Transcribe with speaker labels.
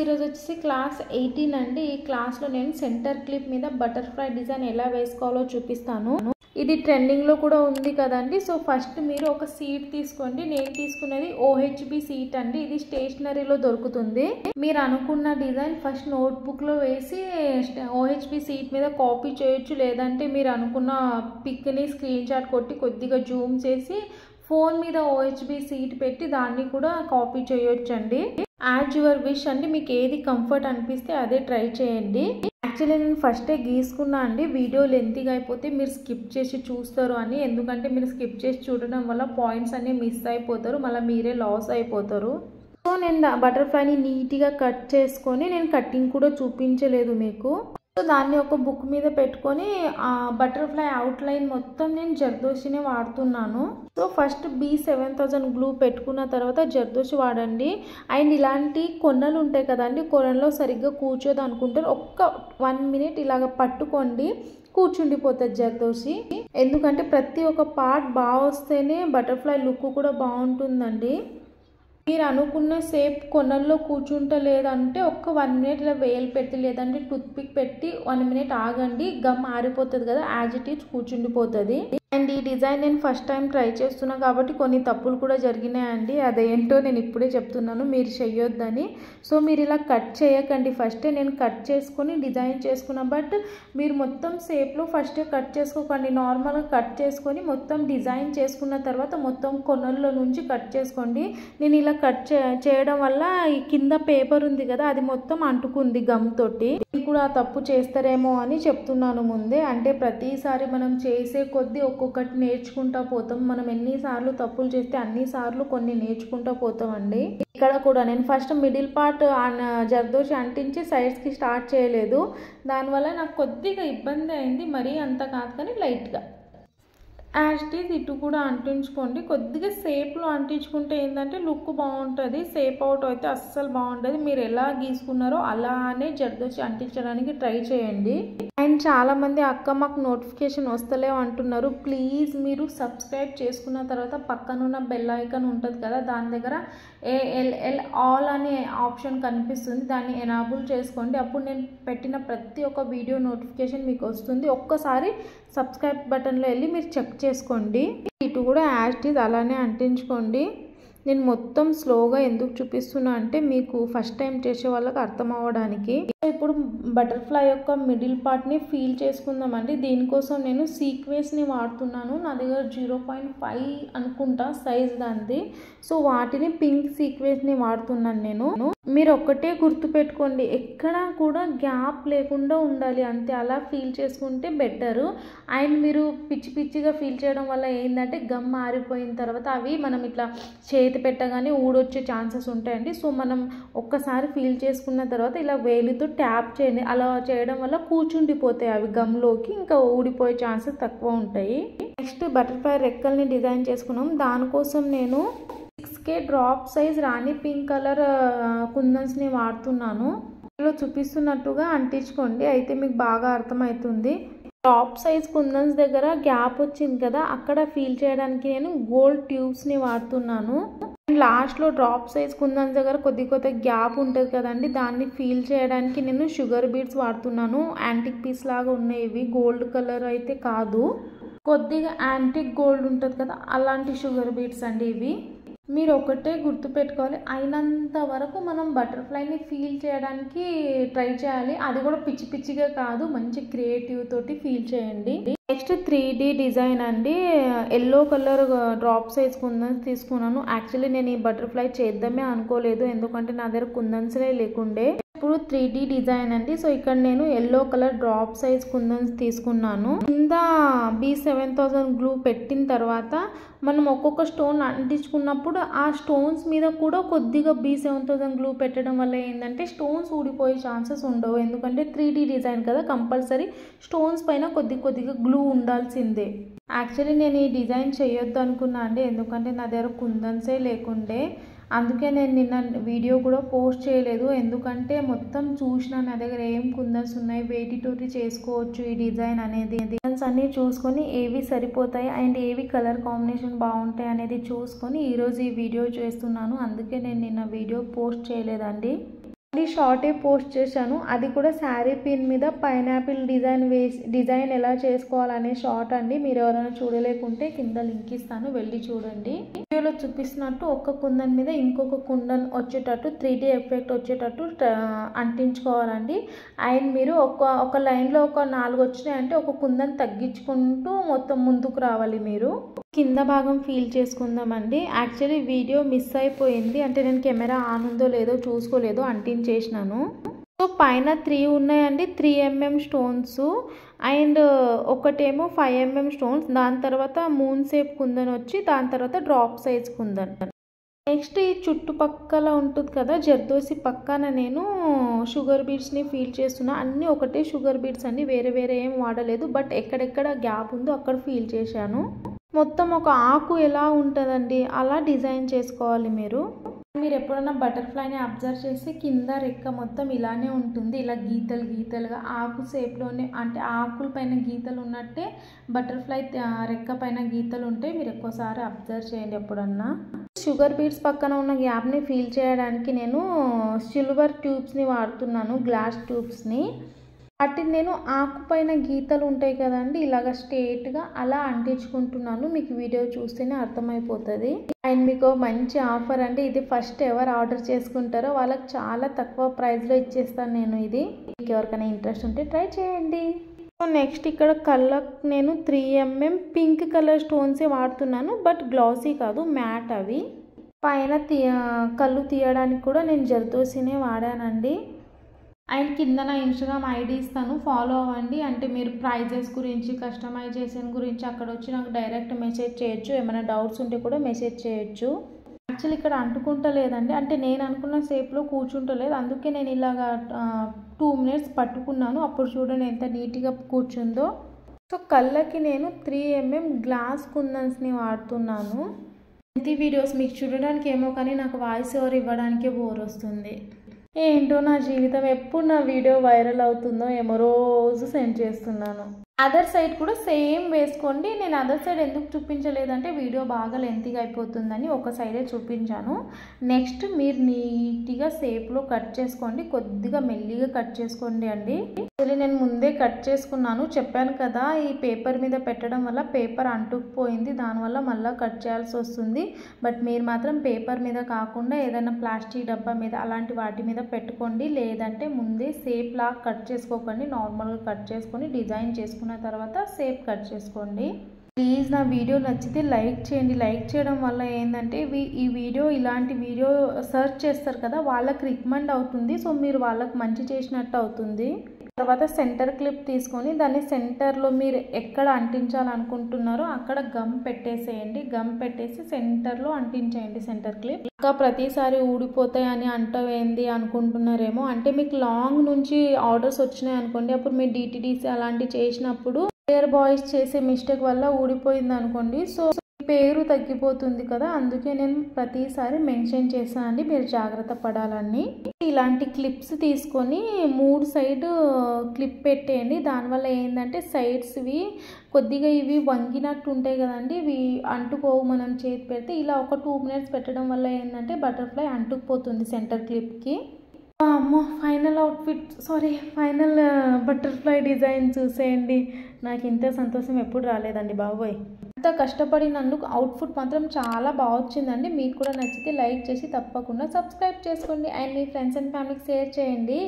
Speaker 1: ఈరోజు వచ్చేసి క్లాస్ 18 అండి. ఈ క్లాస్లో నేను సెంటర్ క్లిప్ మీద బటర్ఫ్లై డిజైన్ ఎలా వేసుకోవాలో చూపిస్తాను. ఇది ట్రెండింగ్లో కూడా ఉంది కదండి. సో ఫస్ట్ మీరు ఒక సీట్ తీసుకోండి. నేను తీసుకున్నది OHB సీట్ అండి. ఇది స్టేషనరీలో దొరుకుతుంది. మీరు అనుకున్న డిజైన్ ఫస్ట్ నోట్బుక్లో వేసి OHB సీట్ మీద కాపీ చేయొచ్చు. లేదంటే మీరు అనుకున్న పిక్ని స్క్రీన్ షాట్ కొట్టి కొద్దిగా జూమ్ చేసి ఫోన్ మీద OHB సీట్ పెట్టి దాన్ని కూడా కాపీ చేయొచ్చు అండి. యాజ్ యువర్ విష్ అండి. మీకు ఏది కంఫర్ట్ అనిపిస్తే అదే ట్రై చేయండి. యాక్చువల్లీ నేను ఫస్టే గీసుకున్నా అండి. వీడియో లెంతీగా అయిపోతే మీరు స్కిప్ చేసి చూస్తారు అని. ఎందుకంటే మీరు స్కిప్ చేసి చూడడం వల్ల పాయింట్స్ అన్నీ మిస్ అయిపోతారు, మళ్ళీ మీరే లాస్ అయిపోతారు. సో నేను బటర్ఫ్లైని నీట్గా కట్ చేసుకొని, నేను కటింగ్ కూడా చూపించలేదు మీకు. సో దాన్ని ఒక బుక్ మీద పెట్టుకొని ఆ బటర్ఫ్లై అవుట్లైన్ మొత్తం నేను జర్దోషినే వాడుతున్నాను. సో ఫస్ట్ B7000 గ్లూ పెట్టుకున్న తర్వాత జర్దోషి వాడండి. అండ్ ఇలాంటి కొనలు ఉంటాయి కదండి, కొనలో సరిగ్గా కూర్చోదు అనుకుంటారు, ఒక్క 1 మినిట్ ఇలాగ పట్టుకోండి, కూర్చుండిపోతుంది జర్దోషి. ఎందుకంటే ప్రతి ఒక్క పార్ట్ బాగా వస్తేనే బటర్ఫ్లై లుక్ కూడా బాగుంటుందండి. మీరు అనుకున్న సేప్ కొనల్లో కూర్చుంటలేదంటే ఒక్క 1 మినిట్ ఇలా వేలు పెట్టి లేదంటే టూత్పిక్ పెట్టి 1 మినిట్ ఆగండి. గమ్ ఆరిపోతుంది కదా, యాజ్ ఇట్ ఈజ్ కూర్చుండిపోతుంది. అండ్ ఈ డిజైన్ నేను ఫస్ట్ టైం ట్రై చేస్తున్నాను కాబట్టి కొన్ని తప్పులు కూడా జరిగినాయండి. అదేంటో నేను ఇప్పుడే చెప్తున్నాను, మీరు చెయ్యొద్దని. సో మీరు ఇలా కట్ చేయకండి. ఫస్టే నేను కట్ చేసుకొని డిజైన్ చేసుకున్నాను. బట్ మీరు మొత్తం షేప్లో ఫస్టే కట్ చేసుకోకండి. నార్మల్గా కట్ చేసుకొని మొత్తం డిజైన్ చేసుకున్న తర్వాత మొత్తం కొనల్లో నుంచి కట్ చేసుకోండి. నేను ఇలా కట్ చేయడం వల్ల ఈ కింద పేపర్ ఉంది కదా, అది మొత్తం అంటుకుంది గమ్ తోటి. మీరు కూడా ఆ తప్పు చేస్తారేమో అని చెప్తున్నాను ముందే. అంటే ప్రతిసారి మనం చేసే కొద్దీ ఒక్కొక్కటి నేర్చుకుంటా పోతాం. మనం ఎన్నిసార్లు తప్పులు చేస్తే అన్నిసార్లు కొన్ని నేర్చుకుంటా పోతామండి. ఇక్కడ కూడా నేను ఫస్ట్ మిడిల్ పార్ట్ జర్దోషి అంటించి సైడ్స్కి స్టార్ట్ చేయలేదు. దానివల్ల నాకు కొద్దిగా ఇబ్బంది అయింది. మరీ అంత కాదు కానీ లైట్గా. యాజ్ ఇట్ ఈజ్ ఇటు కూడా అంటించుకోండి. కొద్దిగా షేప్లో అంటించుకుంటే ఏంటంటే లుక్ బాగుంటుంది. షేప్ అవుట్ అయితే అస్సలు బాగుంటుంది. మీరు ఎలా గీసుకున్నారో అలానే జర్దోషి అంటించడానికి ట్రై చేయండి. అండ్ చాలామంది అక్క మాకు నోటిఫికేషన్ వస్తలేవు అంటున్నారు. ప్లీజ్ మీరు సబ్స్క్రైబ్ చేసుకున్న తర్వాత పక్కనున్న బెల్ ఐకాన్ ఉంటుంది కదా, దాని దగ్గర ALL ఆల్ అనే ఆప్షన్ కనిపిస్తుంది. దాన్ని ఎనాబుల్ చేసుకోండి. అప్పుడు నేను పెట్టిన ప్రతి ఒక్క వీడియో నోటిఫికేషన్ మీకు వస్తుంది. ఒక్కసారి సబ్స్క్రైబ్ బటన్లో వెళ్ళి మీరు చెక్ చేసుకోండి. ఇటు కూడా యాజ్ ఇట్ ఈజ్ అలానే అంటించుకోండి. నేను మొత్తం స్లోగా ఎందుకు చూపిస్తున్నా అంటే మీకు ఫస్ట్ టైం చేసే వాళ్ళకి అర్థం అవ్వడానికి. ఇప్పుడు బటర్ఫ్లై యొక్క మిడిల్ పార్ట్ని ఫీల్ చేసుకుందామండి. దీనికోసం నేను సీక్వెన్స్ని వాడుతున్నాను. నా దగ్గర 0.5 అనుకుంటా సైజ్ దాన్ని. సో వాటిని పింక్ సీక్వెన్స్ని వాడుతున్నాను నేను. మీరు ఒక్కటే గుర్తుపెట్టుకోండి, ఎక్కడా కూడా గ్యాప్ లేకుండా ఉండాలి అంతే. అలా ఫీల్ చేసుకుంటే బెటరు. అండ్ మీరు పిచ్చి పిచ్చిగా ఫీల్ చేయడం వల్ల ఏంటంటే గమ్ ఆరిపోయిన తర్వాత అవి మనం ఇట్లా చేతి పెట్టగానే ఊడొచ్చే ఛాన్సెస్ ఉంటాయండి. సో మనం ఒక్కసారి ఫీల్ చేసుకున్న తర్వాత ఇలా వేలితో ట్యాప్ చేయండి. అలా చేయడం వల్ల కూర్చుండిపోతాయి అవి గమ్లోకి, ఇంకా ఊడిపోయే ఛాన్సెస్ తక్కువ ఉంటాయి. నెక్స్ట్ బటర్ఫ్లై రెక్కల్ని డిజైన్ చేసుకున్నాం. దానికోసం నేను 6K డ్రాప్ సైజ్ రాణి పింక్ కలర్ కుందన్స్ని వాడుతున్నాను. ఇందులో చూపిస్తున్నట్టుగా అంటించుకోండి, అయితే మీకు బాగా అర్థమవుతుంది. టాప్ సైజ్ కుందన్స్ దగ్గర గ్యాప్ వచ్చింది కదా, అక్కడ ఫీల్ చేయడానికి నేను గోల్డ్ ట్యూబ్స్ని వాడుతున్నాను. లాస్ట్లో డ్రాప్ సైజ్ కుందన్స్ దగ్గర కొద్ది గ్యాప్ ఉంటుంది కదండి, దాన్ని ఫీల్ చేయడానికి నేను షుగర్ బీడ్స్ వాడుతున్నాను. యాంటిక్ పీస్ లాగా ఉన్నాయి ఇవి, గోల్డ్ కలర్ అయితే కాదు, కొద్దిగా యాంటిక్ గోల్డ్ ఉంటుంది కదా అలాంటి షుగర్ బీడ్స్ అండి ఇవి. మీరు ఒకటే గుర్తుపెట్టుకోవాలి, అయినంత వరకు మనం బటర్ఫ్లైని ఫీల్ చేయడానికి ట్రై చేయాలి. అది కూడా పిచ్చి పిచ్చిగా కాదు, మంచి క్రియేటివ్ తోటి ఫీల్ చేయండి. నెక్స్ట్ 3D డిజైన్ అండి. ఎల్లో కలర్ డ్రాప్ సైజ్ కుందన్స్ తీసుకున్నాను. యాక్చువల్లీ నేను ఈ బటర్ఫ్లై చేద్దామే అనుకోలేదు, ఎందుకంటే నా దగ్గర కుందన్స్లే లేకుండే. ఇప్పుడు 3D డిజైన్ అండి. సో ఇక్కడ నేను ఎల్లో కలర్ డ్రాప్ సైజ్ కుందన్స్ తీసుకున్నాను. కింద B7000 గ్లూ పెట్టిన తర్వాత మనం ఒక్కొక్క స్టోన్ అంటించుకున్నప్పుడు ఆ స్టోన్స్ మీద కూడా కొద్దిగా B7000 గ్లూ పెట్టడం వల్ల ఏంటంటే స్టోన్స్ ఊడిపోయే ఛాన్సెస్ ఉండవు. ఎందుకంటే 3D డిజైన్ కదా, కంపల్సరీ స్టోన్స్ పైన కొద్దిగా గ్లూ ఉండాల్సిందే. యాక్చువల్లీ నేను ఈ డిజైన్ చేయొద్దు అనుకున్నా అండి, ఎందుకంటే నా దగ్గర కుందన్సే లేకుండే. అందుకే నేను నిన్న వీడియో కూడా పోస్ట్ చేయలేదు. ఎందుకంటే మొత్తం చూసిన నా దగ్గర ఏం కుందన్స్ ఉన్నాయి, వేటితోటి చేసుకోవచ్చు ఈ డిజైన్ అనేది. డిజైన్స్ అన్నీ చూసుకొని ఏవి సరిపోతాయి అండ్ ఏవి కలర్ కాంబినేషన్ బాగుంటాయి అనేది చూసుకొని ఈరోజు ఈ వీడియో చేస్తున్నాను. అందుకే నేను నిన్న వీడియో పోస్ట్ చేయలేదండి. షార్టే పోస్ట్ చేశాను, అది కూడా శారీ పిన్ మీద పైనాపిల్ డిజైన్ ఎలా చేసుకోవాలనే షార్ట్ అండి. మీరు ఎవరైనా చూడలేకుంటే కింద లింక్ ఇస్తాను, వెళ్ళి చూడండి. వీడియోలో చూపిస్తున్నట్టు ఒక కుందన్ మీద ఇంకొక కుందన్ వచ్చేటట్టు 3D ఎఫెక్ట్ వచ్చేటట్టు అంటించుకోవాలండి. అండ్ మీరు ఒక లైన్లో ఒక 4 వచ్చినాయంటే ఒక కుందన్ తగ్గించుకుంటూ మొత్తం ముందుకు రావాలి. మీరు కింద భాగం ఫీల్ చేసుకుందామండి. యాక్చువల్లీ వీడియో మిస్ అయిపోయింది, అంటే నేను కెమెరా ఆన్ ఉందో లేదో చూసుకోలేదు, అంటించేసినాను. సో పైన 3 ఉన్నాయండి, 3 mm స్టోన్స్ అండ్ ఒకటేమో 5 mm స్టోన్స్, దాని తర్వాత మూన్ షేప్ కుందన్ వచ్చి దాని తర్వాత డ్రాప్ సైజ్ కుందన్. నెక్స్ట్ ఈ చుట్టుపక్కల ఉంటుంది కదా జర్దోసి పక్కన నేను షుగర్ బీడ్స్ని ఫీల్ చేస్తున్నా. అన్నీ ఒకటే షుగర్ బీడ్స్ అండి, వేరే వేరే ఏం వాడలేదు. బట్ ఎక్కడెక్కడ గ్యాప్ ఉందో అక్కడ ఫీల్ చేశాను. మొత్తం ఒక ఆకు ఎలా ఉంటుందండి అలా డిజైన్ చేసుకోవాలి. మీరు ఎప్పుడైనా బటర్ఫ్లైని అబ్జర్వ్ చేసి కింద రెక్క మొత్తం ఇలానే ఉంటుంది, ఇలా గీతలు గీతలుగా ఆకు షేప్లోనే, అంటే ఆకుల పైన గీతలు ఉన్నట్టే బటర్ఫ్లై రెక్క పైన గీతలు ఉంటాయి. మీరు ఎక్కువసారి అబ్జర్వ్ చేయండి ఎప్పుడన్నా. షుగర్ బీడ్స్ పక్కన ఉన్న గ్యాప్ని ఫీల్ చేయడానికి నేను సిల్వర్ ట్యూబ్స్ని వాడుతున్నాను, గ్లాస్ ట్యూబ్స్ని. వాటిని నేను ఆకు పైన గీతలు ఉంటాయి కదండి, ఇలాగ స్ట్రేట్గా అలా అంటించుకుంటున్నాను. మీకు వీడియో చూస్తేనే అర్థమైపోతుంది. అండ్ మీకు మంచి ఆఫర్ అండి, ఇది ఫస్ట్ ఎవరు ఆర్డర్ చేసుకుంటారో వాళ్ళకి చాలా తక్కువ ప్రైస్లో ఇచ్చేస్తాను నేను. ఇది మీకు ఎవరికైనా ఇంట్రెస్ట్ ఉంటే ట్రై చేయండి. సో నెక్స్ట్ ఇక్కడ కళ్ళకు నేను 3 mm పింక్ కలర్ స్టోన్సే వాడుతున్నాను, బట్ గ్లాసీ కాదు, మ్యాట్ అవి. పైన కళ్ళు తీయడానికి కూడా నేను జర్దోసినే వాడానండి. అండ్ కింద నా ఇన్స్టాగ్రామ్ ఐడి ఇస్తాను, ఫాలో అవ్వండి. అంటే మీరు ప్రైజెస్ గురించి, కస్టమైజేషన్ గురించి అక్కడ వచ్చి నాకు డైరెక్ట్ మెసేజ్ చేయొచ్చు. ఏమైనా డౌట్స్ ఉంటే కూడా మెసేజ్ చేయొచ్చు. యాక్చువల్లీ ఇక్కడ అంటుకుంటలేదండి, అంటే నేను అనుకున్న షేప్లో కూర్చుంటలేదు, అందుకే నేను ఇలాగా 2 minutes పట్టుకున్నాను. అప్పుడు చూడండి ఎంత నీట్గా కూర్చుందో. సో కళ్ళకి నేను 3 mm గ్లాస్ కుందన్స్ని వాడుతున్నాను. ప్రతి వీడియోస్ మీకు చూడడానికి ఏమో కానీ నాకు వాయిస్ ఓవర్ ఇవ్వడానికే బోర్ వస్తుంది. ఏంటో నా జీవితం, ఎప్పుడు నా వీడియో వైరల్ అవుతుందో ఏమో, రోజు సెండ్ చేస్తున్నాను. అదర్ సైడ్ కూడా సేమ్ వేసుకోండి. నేను అదర్ సైడ్ ఎందుకు చూపించలేదంటే వీడియో బాగా లెంతీగా అయిపోతుందని ఒక సైడే చూపించాను. నెక్స్ట్ మీరు నీట్గా షేప్లో కట్ చేసుకోండి, కొద్దిగా మెల్లిగా కట్ చేసుకోండి అండి. యాక్చువల్లీ నేను ముందే కట్ చేసుకున్నాను, చెప్పాను కదా ఈ పేపర్ మీద పెట్టడం వల్ల పేపర్ అంటుకుపోయింది, దానివల్ల మళ్ళీ కట్ చేయాల్సి వస్తుంది. బట్ మీరు మాత్రం పేపర్ మీద కాకుండా ఏదైనా ప్లాస్టిక్ డబ్బా మీద అలాంటి వాటి మీద పెట్టుకోండి, లేదంటే ముందే షేప్ లాగా కట్ చేసుకోకండి, నార్మల్గా కట్ చేసుకొని డిజైన్ చేసుకున్న తర్వాత షేప్ కట్ చేసుకోండి. ప్లీజ్ నా వీడియో నచ్చితే లైక్ చేయండి. లైక్ చేయడం వల్ల ఏంటంటే ఈ వీడియో, ఇలాంటి వీడియో సెర్చ్ చేస్తారు కదా వాళ్ళకి రికమెండ్ అవుతుంది. సో మీరు వాళ్ళకి మంచి చేసినట్టు అవుతుంది. తర్వాత సెంటర్ క్లిప్ తీసుకొని దాన్ని సెంటర్లో మీరు ఎక్కడ అంటించాలనుకుంటున్నారో అక్కడ గమ్ పెట్టేసేయండి. గమ్ పెట్టేసి సెంటర్లో అంటించేయండి సెంటర్ క్లిప్. ఇంకా ప్రతిసారి ఊడిపోతాయని అంటవేంది అనుకుంటున్నారేమో, అంటే మీకు లాంగ్ నుంచి ఆర్డర్స్ వచ్చినాయి అనుకోండి, అప్పుడు మీరు DTDC అలాంటివి చేసినప్పుడు హెయిర్ బాయ్స్ చేసే మిస్టేక్ వల్ల ఊడిపోయింది అనుకోండి, సో పేరు తగ్గిపోతుంది కదా, అందుకే నేను ప్రతిసారి మెన్షన్ చేస్తానండి, మీరు జాగ్రత్త పడాలని. ఇలాంటి క్లిప్స్ తీసుకొని 3 సైడ్ క్లిప్ పెట్టేయండి. దానివల్ల ఏంటంటే సైడ్స్వి కొద్దిగా ఇవి వంగినట్టు ఉంటాయి కదండి, ఇవి అంటుకోవు. మనం చేతి పెడితే ఇలా ఒక 2 minutes పెట్టడం వల్ల ఏంటంటే బటర్ఫ్లై అంటుకుపోతుంది సెంటర్ క్లిప్కి. అమ్మో, ఫైనల్ బటర్ఫ్లై డిజైన్ చూసేయండి. నాకు ఇంత సంతోషం ఎప్పుడు రాలేదండి బాబోయ్. అంత కష్టపడినందుకు అవుట్ఫుట్ మాత్రం చాలా బాగా వచ్చిందండి. మీకు కూడా నచ్చితే లైక్ చేసి తప్పకుండా సబ్స్క్రైబ్ చేసుకోండి అండ్ మీ ఫ్రెండ్స్ అండ్ ఫ్యామిలీకి షేర్ చేయండి.